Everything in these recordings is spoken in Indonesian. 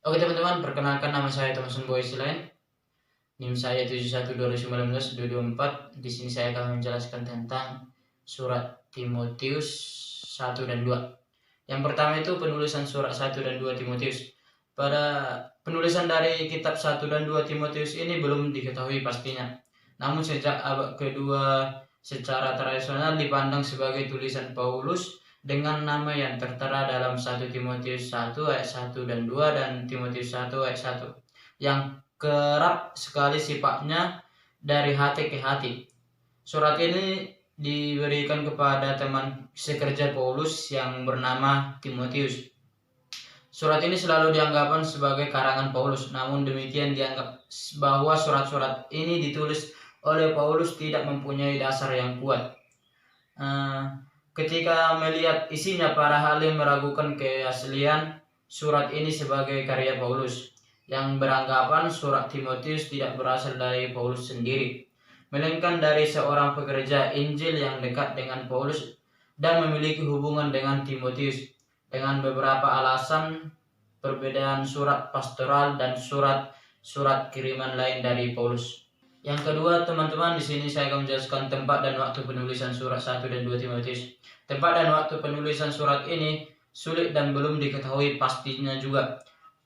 Oke teman-teman, perkenalkan nama saya Thomason Boys Lain. NIM saya 71 2019 224. Di sini saya akan menjelaskan tentang surat Timotius 1 dan 2. Yang pertama itu penulisan surat 1 dan 2 Timotius. Pada penulisan dari kitab 1 dan 2 Timotius ini belum diketahui pastinya. Namun sejak abad kedua secara tradisional dipandang sebagai tulisan Paulus dengan nama yang tertera dalam 1 Timotius 1 ayat 1 dan 2 dan Timotius 1 ayat 1 yang kerap sekali sifatnya dari hati ke hati. Surat ini diberikan kepada teman sekerja Paulus yang bernama Timotius. Surat ini selalu dianggap sebagai karangan Paulus, namun demikian dianggap bahwa surat-surat ini ditulis oleh Paulus tidak mempunyai dasar yang kuat. Ketika melihat isinya, para ahli meragukan keaslian surat ini sebagai karya Paulus, yang beranggapan surat Timotius tidak berasal dari Paulus sendiri, melainkan dari seorang pekerja Injil yang dekat dengan Paulus dan memiliki hubungan dengan Timotius. Dengan beberapa alasan perbedaan surat pastoral dan surat kiriman lain dari Paulus. Yang kedua, teman-teman, di sini saya akan menjelaskan tempat dan waktu penulisan surat 1 dan 2 Timotius. Tempat dan waktu penulisan surat ini sulit dan belum diketahui pastinya juga.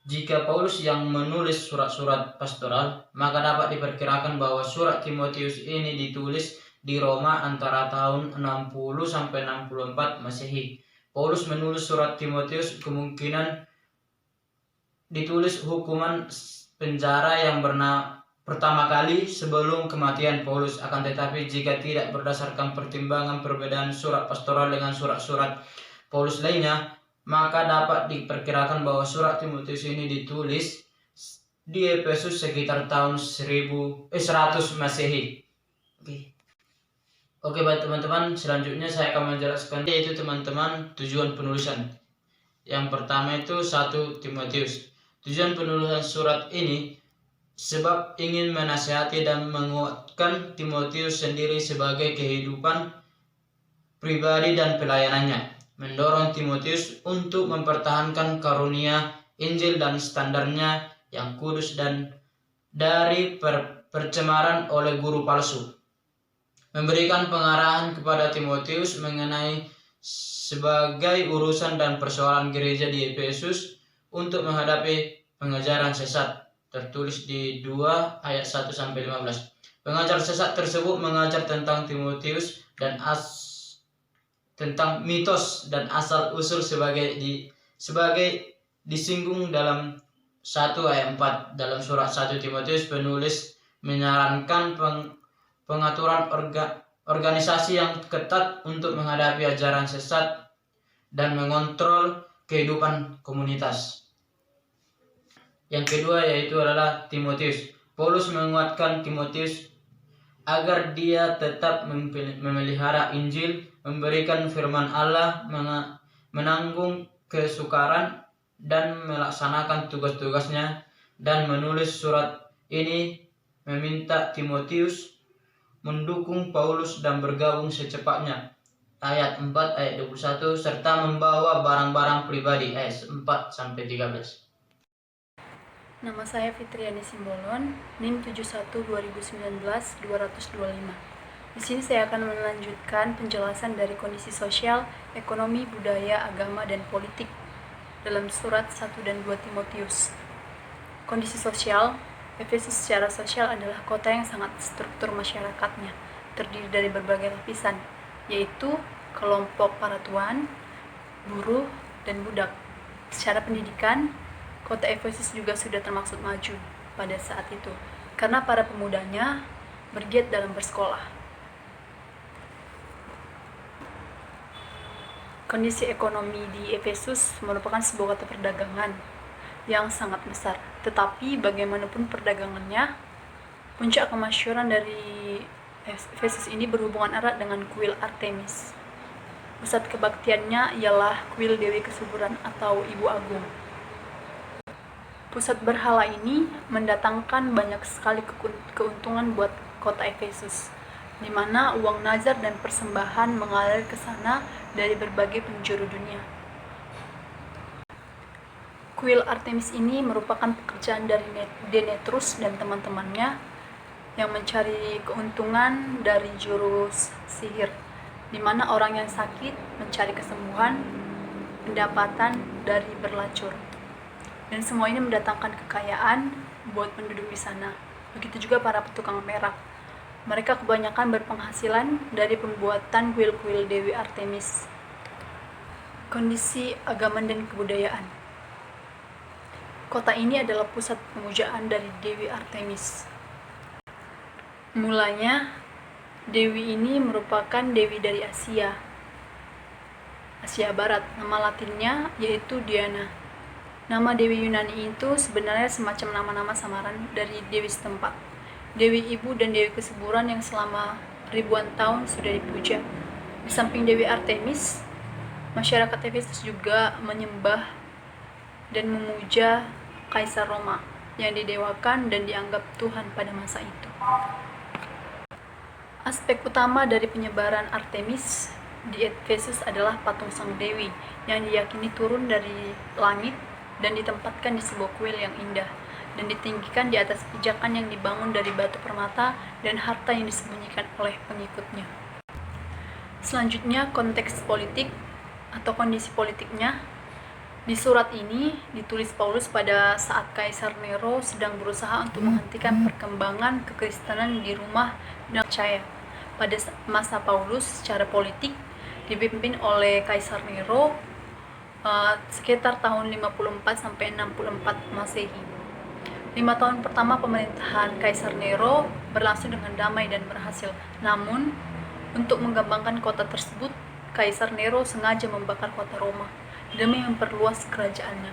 Jika Paulus yang menulis surat-surat pastoral, maka dapat diperkirakan bahwa surat Timotius ini ditulis di Roma antara tahun 60 sampai 64 Masehi. Paulus menulis surat Timotius kemungkinan ditulis hukuman penjara yang pertama kali sebelum kematian Paulus. Akan tetapi jika tidak berdasarkan pertimbangan perbedaan surat pastoral dengan surat-surat Paulus lainnya, maka dapat diperkirakan bahwa surat Timotius ini ditulis di Efesus sekitar tahun 100 Masehi. Oke, baik teman-teman, selanjutnya saya akan menjelaskan yaitu teman-teman tujuan penulisan. Yang pertama itu 1 Timotius. Tujuan penulisan surat ini sebab ingin menasihati dan menguatkan Timotius sendiri sebagai kehidupan pribadi dan pelayanannya, mendorong Timotius untuk mempertahankan karunia Injil dan standarnya yang kudus dan dari percemaran oleh guru palsu, memberikan pengarahan kepada Timotius mengenai sebagai urusan dan persoalan gereja di Efesus untuk menghadapi pengajaran sesat, tertulis di 2 ayat 1 sampai 15. Pengajar sesat tersebut mengajar tentang Timotius dan tentang mitos dan asal usul sebagai disinggung dalam 1 ayat 4. Dalam surat 1 Timotius, penulis menyarankan pengaturan organisasi yang ketat untuk menghadapi ajaran sesat dan mengontrol kehidupan komunitas. Yang kedua yaitu adalah Timotius. Paulus menguatkan Timotius agar dia tetap memelihara Injil, memberikan firman Allah, menanggung kesukaran dan melaksanakan tugas-tugasnya, dan menulis surat ini meminta Timotius mendukung Paulus dan bergabung secepatnya, ayat 4 ayat 21, serta membawa barang-barang pribadi, ayat 4 sampai 13. Nama saya Fitriani Simbolon, NIM 71-2019-225. Di sini saya akan melanjutkan penjelasan dari kondisi sosial, ekonomi, budaya, agama, dan politik dalam surat 1 dan 2 Timotius. Kondisi sosial, Efesus secara sosial adalah kota yang sangat struktur masyarakatnya, terdiri dari berbagai lapisan, yaitu kelompok para tuan, buruh, dan budak. Secara pendidikan, kota Efesus juga sudah termasuk maju pada saat itu, karena para pemudanya bergiat dalam bersekolah. Kondisi ekonomi di Efesus merupakan sebuah kota perdagangan yang sangat besar, tetapi bagaimanapun perdagangannya, puncak kemasyhuran dari Efesus ini berhubungan erat dengan kuil Artemis. Pusat kebaktiannya ialah kuil Dewi Kesuburan atau Ibu Agung. Pusat berhala ini mendatangkan banyak sekali keuntungan buat kota Efesus, di mana uang nazar dan persembahan mengalir ke sana dari berbagai penjuru dunia. Kuil Artemis ini merupakan pekerjaan dari Demetrius dan teman-temannya yang mencari keuntungan dari jurus sihir, di mana orang yang sakit mencari kesembuhan, pendapatan dari berlacur. Dan semua ini mendatangkan kekayaan buat penduduk di sana. Begitu juga para petukang perak. Mereka kebanyakan berpenghasilan dari pembuatan kuil-kuil Dewi Artemis. Kondisi agama dan kebudayaan. Kota ini adalah pusat pemujaan dari Dewi Artemis. Mulanya, Dewi ini merupakan Dewi dari Asia Barat. Nama latinnya yaitu Diana. Nama Dewi Yunani itu sebenarnya semacam nama-nama samaran dari Dewi setempat. Dewi Ibu dan Dewi Kesuburan yang selama ribuan tahun sudah dipuja. Di samping Dewi Artemis, masyarakat Efesus juga menyembah dan memuja Kaisar Roma yang didewakan dan dianggap Tuhan pada masa itu. Aspek utama dari penyebaran Artemis di Efesus adalah patung sang dewi yang diyakini turun dari langit dan ditempatkan di sebuah kuil yang indah dan ditinggikan di atas pijakan yang dibangun dari batu permata dan harta yang disembunyikan oleh pengikutnya. Selanjutnya, konteks politik atau kondisi politiknya. Di surat ini ditulis Paulus pada saat Kaisar Nero sedang berusaha untuk menghentikan perkembangan kekristenan di rumah dan percaya. Pada masa Paulus, secara politik dipimpin oleh Kaisar Nero sekitar tahun 54 sampai 64 Masehi. 5 tahun pertama pemerintahan Kaisar Nero berlangsung dengan damai dan berhasil. Namun, untuk mengembangkan kota tersebut, Kaisar Nero sengaja membakar kota Roma demi memperluas kerajaannya.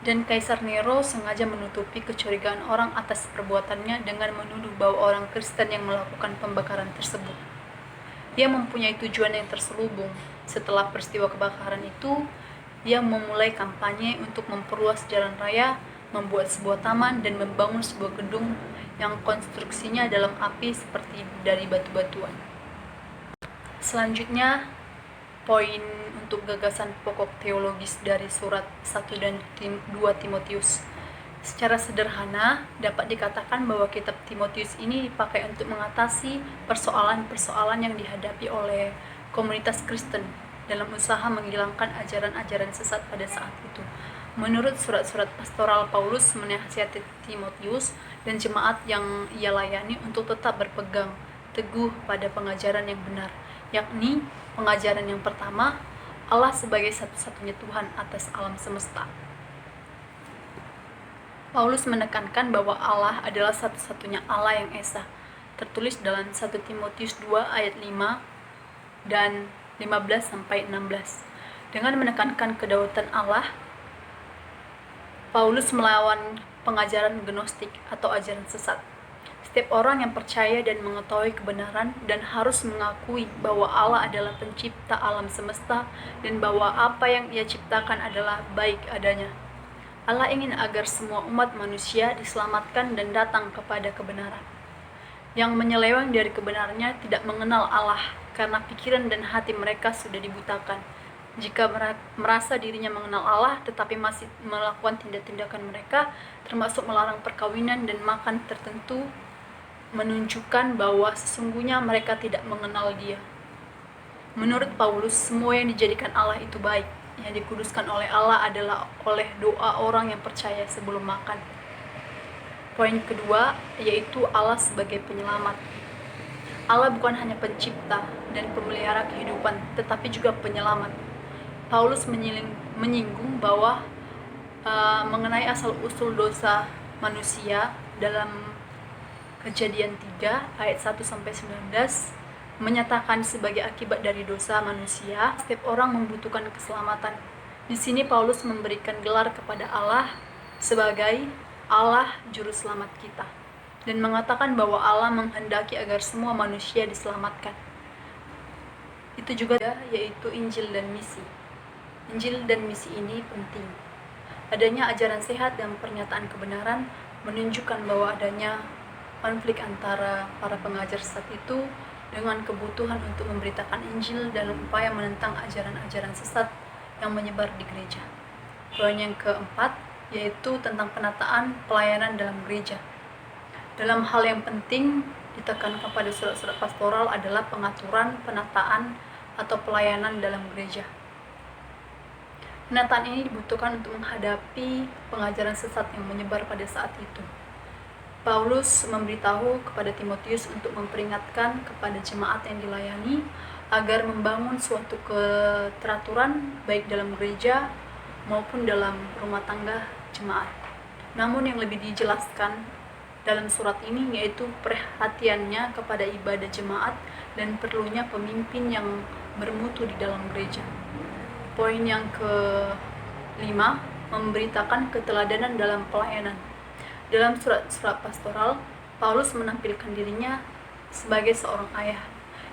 Dan Kaisar Nero sengaja menutupi kecurigaan orang atas perbuatannya dengan menuduh bahwa orang Kristen yang melakukan pembakaran tersebut. Ia mempunyai tujuan yang terselubung. Setelah peristiwa kebakaran itu, ia memulai kampanye untuk memperluas jalan raya, membuat sebuah taman, dan membangun sebuah gedung yang konstruksinya dalam api seperti dari batu-batuan. Selanjutnya, poin untuk gagasan pokok teologis dari surat 1 dan 2 Timotius. Secara sederhana, dapat dikatakan bahwa kitab Timotius ini dipakai untuk mengatasi persoalan-persoalan yang dihadapi oleh komunitas Kristen dalam usaha menghilangkan ajaran-ajaran sesat pada saat itu. Menurut surat-surat pastoral, Paulus menasihati Timotius dan jemaat yang ia layani untuk tetap berpegang teguh pada pengajaran yang benar, yakni pengajaran yang pertama, Allah sebagai satu-satunya Tuhan atas alam semesta. Paulus menekankan bahwa Allah adalah satu-satunya Allah yang esa, tertulis dalam 1 Timotius 2 ayat 5 dan 15-16. Dengan menekankan kedaulatan Allah, Paulus melawan pengajaran gnostik atau ajaran sesat. Setiap orang yang percaya dan mengetahui kebenaran dan harus mengakui bahwa Allah adalah pencipta alam semesta dan bahwa apa yang Ia ciptakan adalah baik adanya. Allah ingin agar semua umat manusia diselamatkan dan datang kepada kebenaran. Yang menyeleweng dari kebenarannya tidak mengenal Allah karena pikiran dan hati mereka sudah dibutakan. Jika merasa dirinya mengenal Allah tetapi masih melakukan tindak-tindakan mereka, termasuk melarang perkawinan dan makan tertentu, menunjukkan bahwa sesungguhnya mereka tidak mengenal Dia. Menurut Paulus, semua yang dijadikan Allah itu baik. Yang dikuduskan oleh Allah adalah oleh doa orang yang percaya sebelum makan. Poin kedua, yaitu Allah sebagai penyelamat. Allah bukan hanya pencipta dan pemelihara kehidupan, tetapi juga penyelamat. Paulus menyinggung bahwa mengenai asal-usul dosa manusia dalam Kejadian 3 ayat 1-19 menyatakan sebagai akibat dari dosa manusia, setiap orang membutuhkan keselamatan. Di sini Paulus memberikan gelar kepada Allah sebagai Allah Juru Selamat kita dan mengatakan bahwa Allah menghendaki agar semua manusia diselamatkan. Itu juga yaitu Injil dan misi. Injil dan misi ini penting. Adanya ajaran sehat dan pernyataan kebenaran menunjukkan bahwa adanya konflik antara para pengajar sesat itu dengan kebutuhan untuk memberitakan Injil dalam upaya menentang ajaran-ajaran sesat yang menyebar di gereja. Poin yang keempat yaitu tentang penataan pelayanan dalam gereja. Dalam hal yang penting ditekankan pada surat-surat pastoral adalah pengaturan, penataan, atau pelayanan dalam gereja. Penataan ini dibutuhkan untuk menghadapi pengajaran sesat yang menyebar pada saat itu. Paulus memberitahu kepada Timotius untuk memperingatkan kepada jemaat yang dilayani agar membangun suatu keteraturan baik dalam gereja maupun dalam rumah tangga jemaat. Namun yang lebih dijelaskan dalam surat ini yaitu perhatiannya kepada ibadah jemaat dan perlunya pemimpin yang bermutu di dalam gereja. Poin yang kelima, memberitakan keteladanan dalam pelayanan. Dalam surat-surat pastoral, Paulus menampilkan dirinya sebagai seorang ayah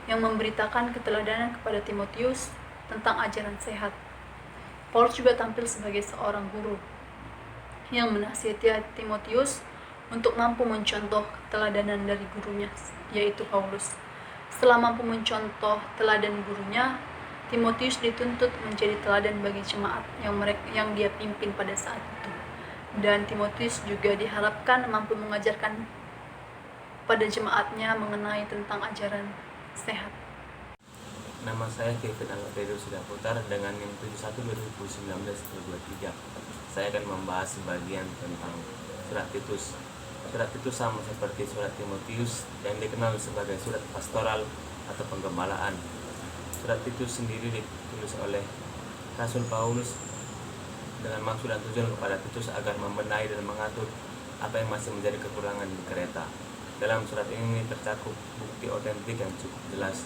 yang memberitakan keteladanan kepada Timotius tentang ajaran sehat. Paulus juga tampil sebagai seorang guru yang menasihati Timotius untuk mampu mencontoh keteladanan dari gurunya, yaitu Paulus. Setelah mampu mencontoh teladan gurunya, Timotius dituntut menjadi teladan bagi jemaat yang dia pimpin pada saat itu. Dan Timotius juga diharapkan mampu mengajarkan pada jemaatnya mengenai tentang ajaran sehat. Nama saya Kevin Alfredo Sudaputar dengan NIM 71/2019-23. Saya akan membahas sebagian tentang surat Titus. Surat Titus sama seperti surat Timotius yang dikenal sebagai surat pastoral atau penggembalaan. Surat Titus sendiri ditulis oleh Rasul Paulus dengan maksud dan tujuan kepada Titus agar membenahi dan mengatur apa yang masih menjadi kekurangan di Kreta. Dalam surat ini tercakup bukti otentik yang cukup jelas.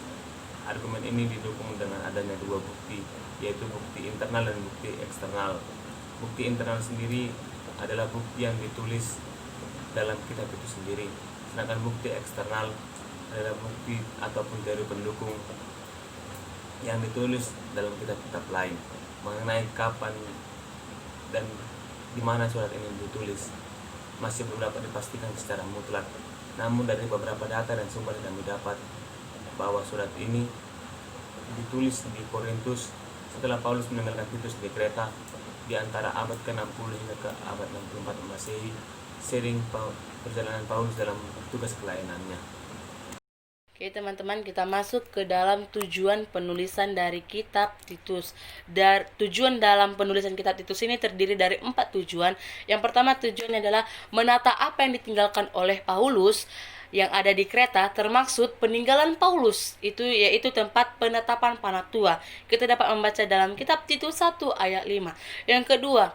Argumen ini didukung dengan adanya dua bukti, yaitu bukti internal dan bukti eksternal. Bukti internal sendiri adalah bukti yang ditulis dalam kitab itu sendiri, sedangkan bukti eksternal adalah bukti ataupun teori pendukung yang ditulis dalam kitab-kitab lain mengenai kapan dan di mana surat ini ditulis masih belum dapat dipastikan secara mutlak. Namun dari beberapa data dan sumber yang kami dapat bahwa surat ini ditulis di Korintus setelah Paulus meninggalkan Titus di Kreta di antara abad ke-60 hingga ke abad 64 Masehi, sering perjalanan Paulus dalam tugas kelayanannya. Oke teman-teman, kita masuk ke dalam tujuan penulisan dari kitab Titus. Tujuan dalam penulisan kitab Titus ini terdiri dari 4 tujuan. Yang pertama tujuannya adalah menata apa yang ditinggalkan oleh Paulus yang ada di Kreta, termaksud peninggalan Paulus, yaitu tempat penetapan Panatua. Kita dapat membaca dalam kitab Titus 1 ayat 5. Yang kedua,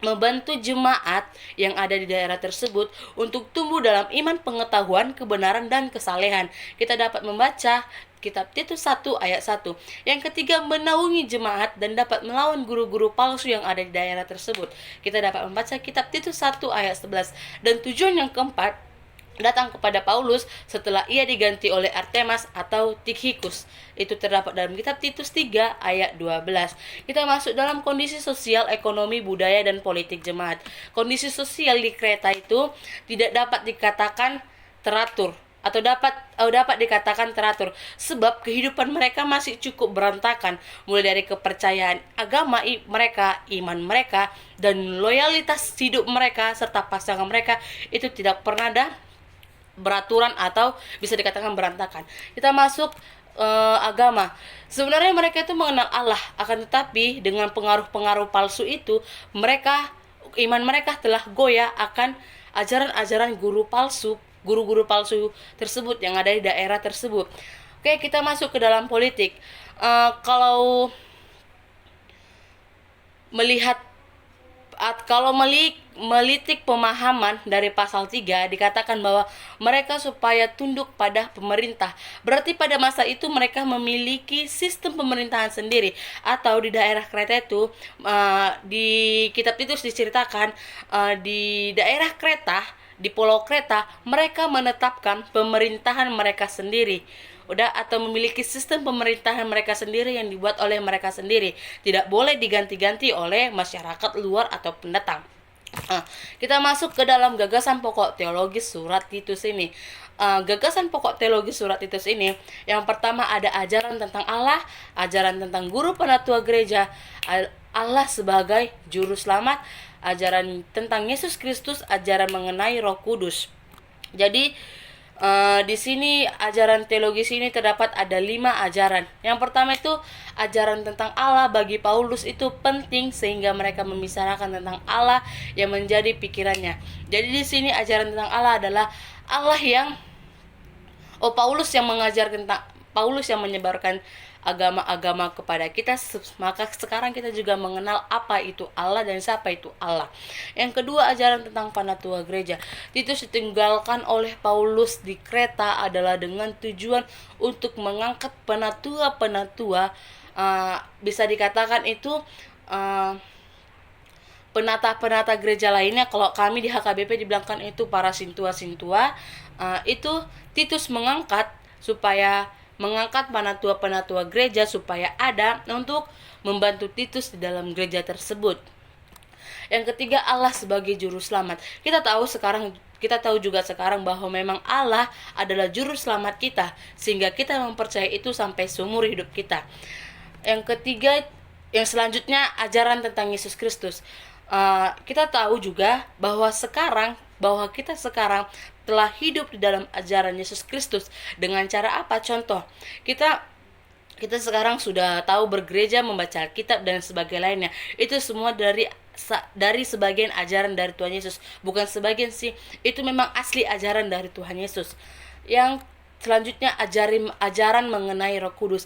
membantu jemaat yang ada di daerah tersebut untuk tumbuh dalam iman, pengetahuan, kebenaran, dan kesalehan. Kita dapat membaca kitab Titus 1 ayat 1. Yang ketiga, menaungi jemaat dan dapat melawan guru-guru palsu yang ada di daerah tersebut. Kita dapat membaca kitab Titus 1 ayat 11. Dan tujuan yang keempat, datang kepada Paulus setelah ia diganti oleh Artemas atau Tikhikus. Itu terdapat dalam kitab Titus 3 ayat 12. Kita masuk dalam kondisi sosial, ekonomi, budaya, dan politik jemaat. Kondisi sosial di Kreta itu tidak dapat dikatakan teratur atau dapat dikatakan teratur sebab kehidupan mereka masih cukup berantakan, mulai dari kepercayaan agama mereka, iman mereka, dan loyalitas hidup mereka serta pasangan mereka itu tidak pernah ada beraturan atau bisa dikatakan berantakan. Kita masuk agama. Sebenarnya mereka itu mengenal Allah, akan tetapi dengan pengaruh-pengaruh palsu itu iman mereka telah goyah akan ajaran-ajaran guru-guru palsu tersebut yang ada di daerah tersebut. Oke, kita masuk ke dalam politik. Kalau melitik pemahaman dari pasal 3 dikatakan bahwa mereka supaya tunduk pada pemerintah. Berarti pada masa itu mereka memiliki sistem pemerintahan sendiri. Atau di daerah Kreta itu di kitab Titus diceritakan di daerah Kreta, di pulau Kreta, mereka menetapkan pemerintahan mereka sendiri. Atau memiliki sistem pemerintahan mereka sendiri yang dibuat oleh mereka sendiri, tidak boleh diganti-ganti oleh masyarakat luar atau pendatang. Kita masuk ke dalam gagasan pokok teologis surat Titus ini. Gagasan pokok teologis surat Titus ini, yang pertama ada ajaran tentang Allah, ajaran tentang guru penatua gereja, Allah sebagai juru selamat, ajaran tentang Yesus Kristus, ajaran mengenai Roh Kudus. Jadi di sini ajaran teologis ini terdapat ada 5 ajaran. Yang pertama itu ajaran tentang Allah. Bagi Paulus itu penting sehingga mereka membicarakan tentang Allah yang menjadi pikirannya. Jadi di sini ajaran tentang Allah adalah Allah yang Paulus yang mengajar tentang Paulus yang menyebarkan agama-agama kepada kita, maka sekarang kita juga mengenal apa itu Allah dan siapa itu Allah. Yang kedua, ajaran tentang penatua gereja. Titus ditinggalkan oleh Paulus di Kreta adalah dengan tujuan untuk mengangkat penatua-penatua, bisa dikatakan itu penata-penata gereja lainnya. Kalau kami di HKBP dibilangkan itu para sintua-sintua. Itu Titus mengangkat penatua-penatua gereja supaya ada untuk membantu Titus di dalam gereja tersebut. Yang ketiga, Allah sebagai juru selamat. Kita tahu juga sekarang bahwa memang Allah adalah juru selamat kita, sehingga kita mempercayai itu sampai seumur hidup kita. Yang ketiga, yang selanjutnya ajaran tentang Yesus Kristus. Kita tahu juga bahwa kita sekarang telah hidup di dalam ajaran Yesus Kristus. Dengan cara apa? Contoh, kita sekarang sudah tahu bergereja, membaca Alkitab dan sebagainya lainnya. Itu semua dari sebagian ajaran dari Tuhan Yesus. Bukan sebagian sih, itu memang asli ajaran dari Tuhan Yesus. Yang selanjutnya ajaran mengenai Roh Kudus.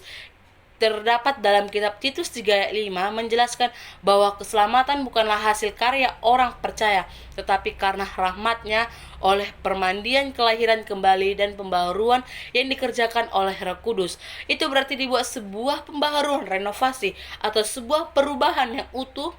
Terdapat dalam kitab Titus 3 ayat 5 menjelaskan bahwa keselamatan bukanlah hasil karya orang percaya, tetapi karena rahmatnya oleh permandian kelahiran kembali dan pembaharuan yang dikerjakan oleh Roh Kudus. Itu berarti dibuat sebuah pembaharuan, renovasi, atau sebuah perubahan yang utuh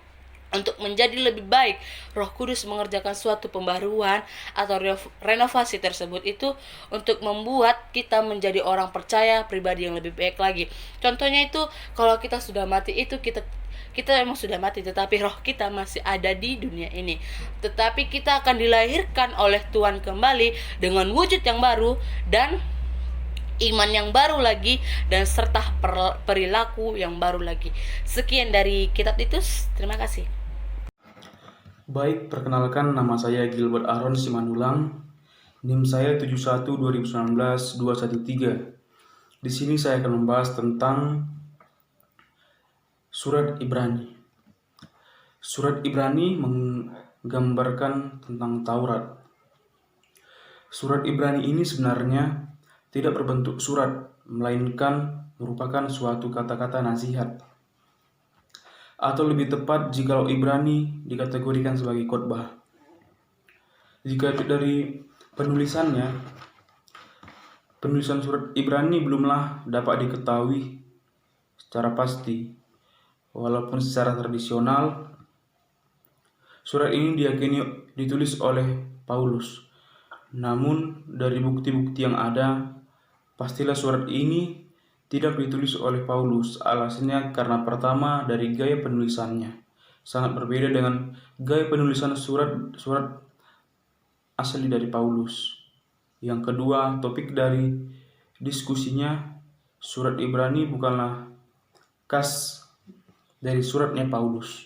untuk menjadi lebih baik. Roh Kudus mengerjakan suatu pembaruan atau renovasi tersebut itu untuk membuat kita menjadi orang percaya, pribadi yang lebih baik lagi. Contohnya itu kalau kita sudah mati, itu kita memang sudah mati, tetapi roh kita masih ada di dunia ini. Tetapi kita akan dilahirkan oleh Tuhan kembali dengan wujud yang baru dan iman yang baru lagi, dan serta perilaku yang baru lagi. Sekian dari kitab Titus. Terima kasih. Baik, perkenalkan, nama saya Gilbert Aaron Simanulang. NIM saya 71-2019-213. Di sini saya akan membahas tentang surat Ibrani. Surat Ibrani menggambarkan tentang Taurat. Surat Ibrani ini sebenarnya tidak berbentuk surat, melainkan merupakan suatu kata-kata nasihat. Atau lebih tepat, jikalau Ibrani dikategorikan sebagai khotbah. Jika dari penulisan surat Ibrani belumlah dapat diketahui secara pasti. Walaupun secara tradisional, surat ini diyakini ditulis oleh Paulus. Namun, dari bukti-bukti yang ada, pastilah surat ini tidak ditulis oleh Paulus. Alasannya karena pertama, dari gaya penulisannya sangat berbeda dengan gaya penulisan surat asli dari Paulus. Yang kedua, topik dari diskusinya, surat Ibrani bukanlah khas dari suratnya Paulus.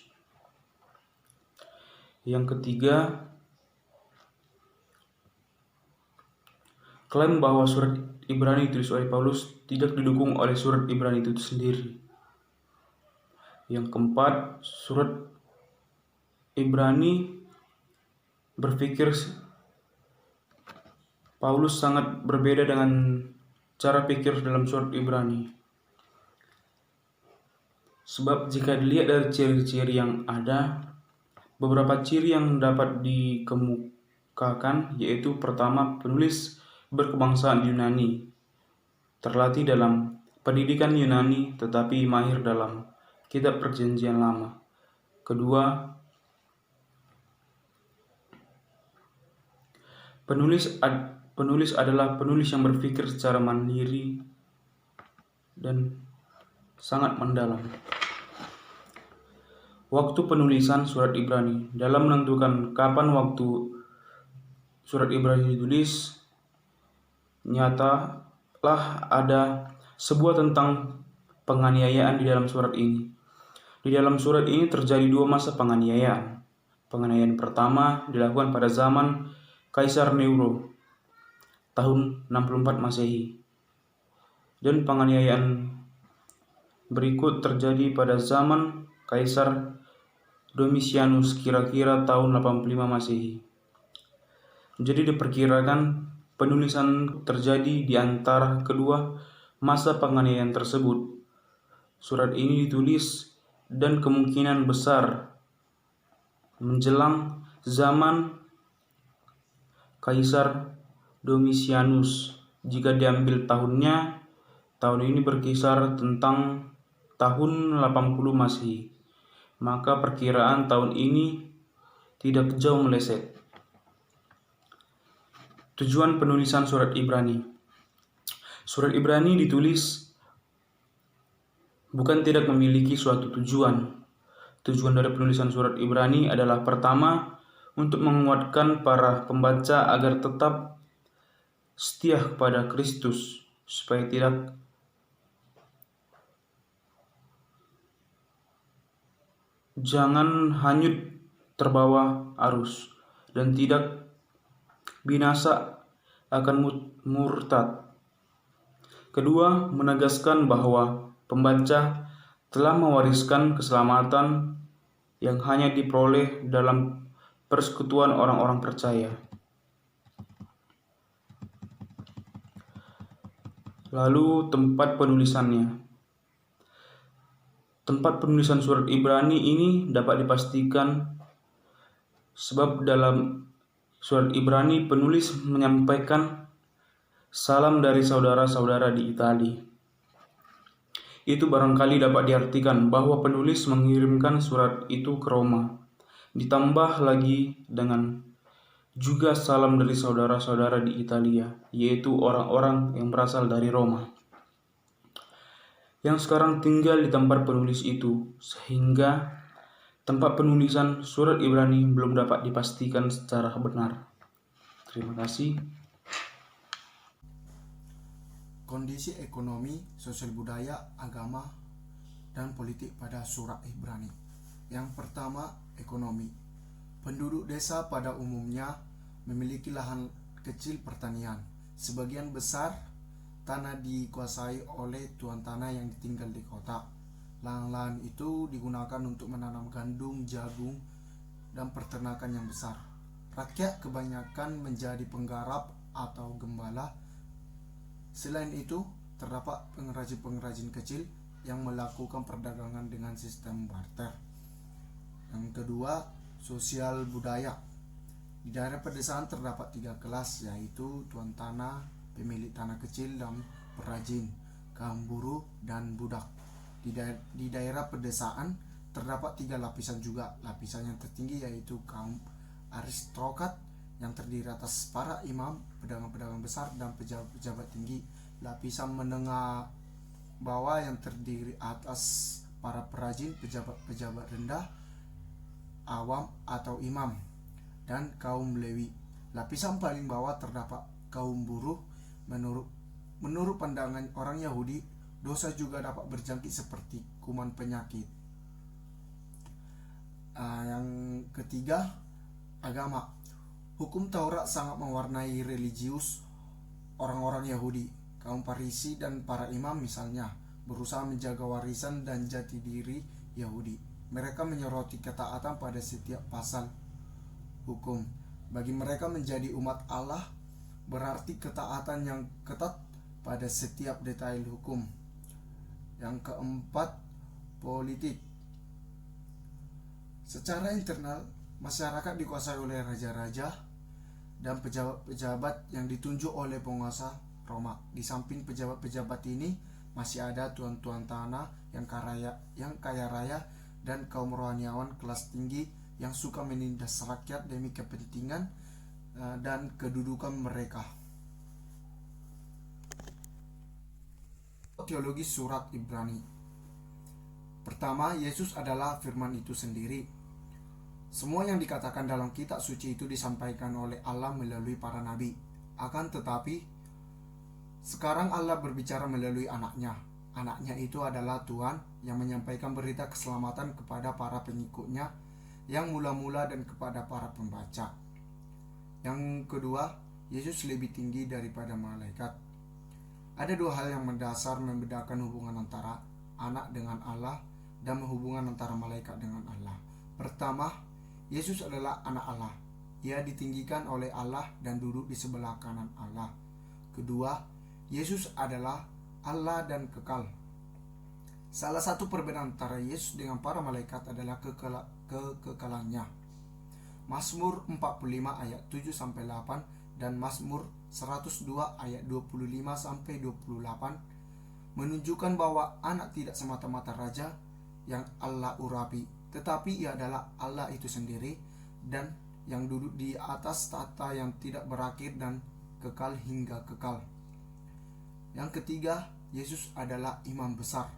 Yang ketiga, klaim bahwa surat Ibrani ditulis oleh Paulus tidak didukung oleh surat Ibrani itu sendiri. Yang keempat, surat Ibrani berpikir Paulus sangat berbeda dengan cara pikir dalam surat Ibrani. Sebab jika dilihat dari ciri-ciri yang ada, beberapa ciri yang dapat dikemukakan, yaitu pertama, penulis berkebangsaan Yunani, terlatih dalam pendidikan Yunani tetapi mahir dalam kitab Perjanjian Lama. Kedua, penulis adalah penulis yang berpikir secara mandiri dan sangat mendalam. Waktu penulisan surat Ibrani. Dalam menentukan kapan waktu surat Ibrani ditulis, nyatalah ada sebuah tentang penganiayaan di dalam surat ini. Di dalam surat ini terjadi dua masa penganiayaan. Penganiayaan pertama dilakukan pada zaman Kaisar Nero tahun 64 Masehi. Dan penganiayaan berikut terjadi pada zaman Kaisar Domitianus kira-kira tahun 85 Masehi. Jadi diperkirakan penulisan terjadi di antara kedua masa penganiayaan tersebut. Surat ini ditulis dan kemungkinan besar menjelang zaman Kaisar Domitianus. Jika diambil tahunnya, tahun ini berkisar tentang tahun 80 Masehi. Maka perkiraan tahun ini tidak jauh meleset. Tujuan penulisan surat Ibrani. Surat Ibrani ditulis bukan tidak memiliki suatu tujuan. Tujuan dari penulisan surat Ibrani adalah pertama, untuk menguatkan para pembaca agar tetap setia kepada Kristus, supaya tidak jangan hanyut terbawa arus dan tidak binasa akan murtad. Kedua, menegaskan bahwa pembaca telah mewariskan keselamatan yang hanya diperoleh dalam persekutuan orang-orang percaya. Lalu tempat penulisannya. Tempat penulisan surat Ibrani ini dapat dipastikan sebab dalam surat Ibrani penulis menyampaikan salam dari saudara-saudara di Italia. Itu barangkali dapat diartikan bahwa penulis mengirimkan surat itu ke Roma. Ditambah lagi dengan juga salam dari saudara-saudara di Italia, yaitu orang-orang yang berasal dari Roma, yang sekarang tinggal di tempat penulis itu, sehingga tempat penulisan surat Ibrani belum dapat dipastikan secara benar. Terima kasih. Kondisi ekonomi, sosial budaya, agama, dan politik pada surat Ibrani. Yang pertama, ekonomi. Penduduk desa pada umumnya memiliki lahan kecil pertanian. Sebagian besar tanah dikuasai oleh tuan tanah yang tinggal di kota. Lahan-lahan itu digunakan untuk menanam gandum, jagung, dan peternakan yang besar. Rakyat kebanyakan menjadi penggarap atau gembala. Selain itu, terdapat pengrajin-pengrajin kecil yang melakukan perdagangan dengan sistem barter. Yang kedua, sosial budaya. Di daerah pedesaan terdapat 3 kelas, yaitu tuan tanah, pemilik tanah kecil, dan perajin, kaum buruh, dan budak. Di daerah pedesaan terdapat 3 lapisan juga. Lapisan yang tertinggi yaitu kaum aristokrat yang terdiri atas para imam, pedagang-pedagang besar, dan pejabat-pejabat tinggi. Lapisan menengah bawah yang terdiri atas para perajin, pejabat-pejabat rendah, awam atau imam, dan kaum Lewi. Lapisan paling bawah terdapat kaum buruh. Menurut pandangan orang Yahudi, dosa juga dapat berjangkit seperti kuman penyakit. Yang ketiga, agama. Hukum Taurat sangat mewarnai religius orang-orang Yahudi. Kaum Farisi dan para imam misalnya berusaha menjaga warisan dan jati diri Yahudi. Mereka menyoroti ketaatan pada setiap pasal hukum. Bagi mereka menjadi umat Allah berarti ketaatan yang ketat pada setiap detail hukum. Yang keempat, politik. Secara internal, masyarakat dikuasai oleh raja-raja dan pejabat-pejabat yang ditunjuk oleh penguasa Roma. Di samping pejabat-pejabat ini, masih ada tuan-tuan tanah yang kaya raya dan kaum rohaniawan kelas tinggi yang suka menindas rakyat demi kepentingan dan kedudukan mereka. Teologi surat Ibrani. Pertama, Yesus adalah firman itu sendiri. Semua yang dikatakan dalam kitab suci itu disampaikan oleh Allah melalui para nabi. Akan tetapi, sekarang Allah berbicara melalui anaknya. Anaknya itu adalah Tuhan yang menyampaikan berita keselamatan kepada para pengikutnya yang mula-mula dan kepada para pembaca. Yang kedua, Yesus lebih tinggi daripada malaikat. Ada dua hal yang mendasar membedakan hubungan antara anak dengan Allah dan hubungan antara malaikat dengan Allah. Pertama, Yesus adalah anak Allah. Ia ditinggikan oleh Allah dan duduk di sebelah kanan Allah. Kedua, Yesus adalah Allah dan kekal. Salah satu perbedaan antara Yesus dengan para malaikat adalah kekekalannya. Mazmur 45 ayat 7-8 dan Mazmur 102 ayat 25-28 menunjukkan bahwa anak tidak semata-mata raja yang Allah urapi, tetapi ia adalah Allah itu sendiri dan yang duduk di atas tahta yang tidak berakhir dan kekal hingga kekal. Yang ketiga, Yesus adalah imam besar,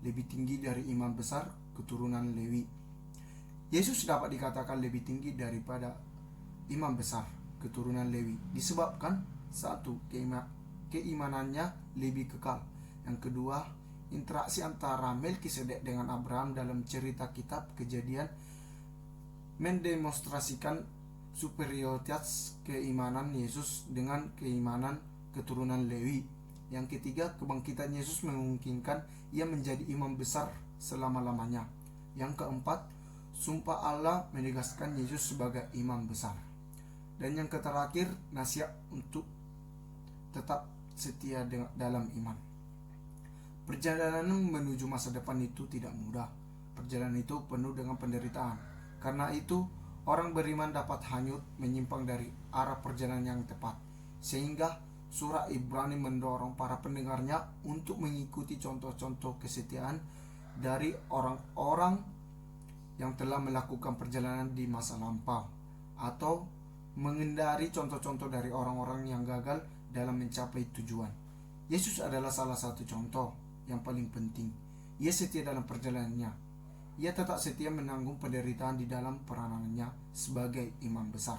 lebih tinggi dari imam besar keturunan Lewi. Yesus dapat dikatakan lebih tinggi daripada imam besar keturunan Lewi disebabkan satu, keimanannya lebih kekal. Yang kedua, interaksi antara Melkisedek dengan Abraham dalam cerita kitab Kejadian mendemonstrasikan superioritas keimanan Yesus dengan keimanan keturunan Lewi. Yang ketiga, kebangkitan Yesus memungkinkan ia menjadi imam besar selama-lamanya. Yang keempat, sumpah Allah menegaskan Yesus sebagai imam besar. Dan yang terakhir, nasihat untuk tetap setia dalam iman. Perjalanan menuju masa depan itu tidak mudah. Perjalanan itu penuh dengan penderitaan. Karena itu, orang beriman dapat hanyut menyimpang dari arah perjalanan yang tepat. Sehingga Surah Ibrani mendorong para pendengarnya untuk mengikuti contoh-contoh kesetiaan dari orang-orang yang telah melakukan perjalanan di masa lampau, atau menghindari contoh-contoh dari orang-orang yang gagal dalam mencapai tujuan. Yesus adalah salah satu contoh yang paling penting. Ia setia dalam perjalanannya. Ia tetap setia menanggung penderitaan di dalam peranannya sebagai imam besar.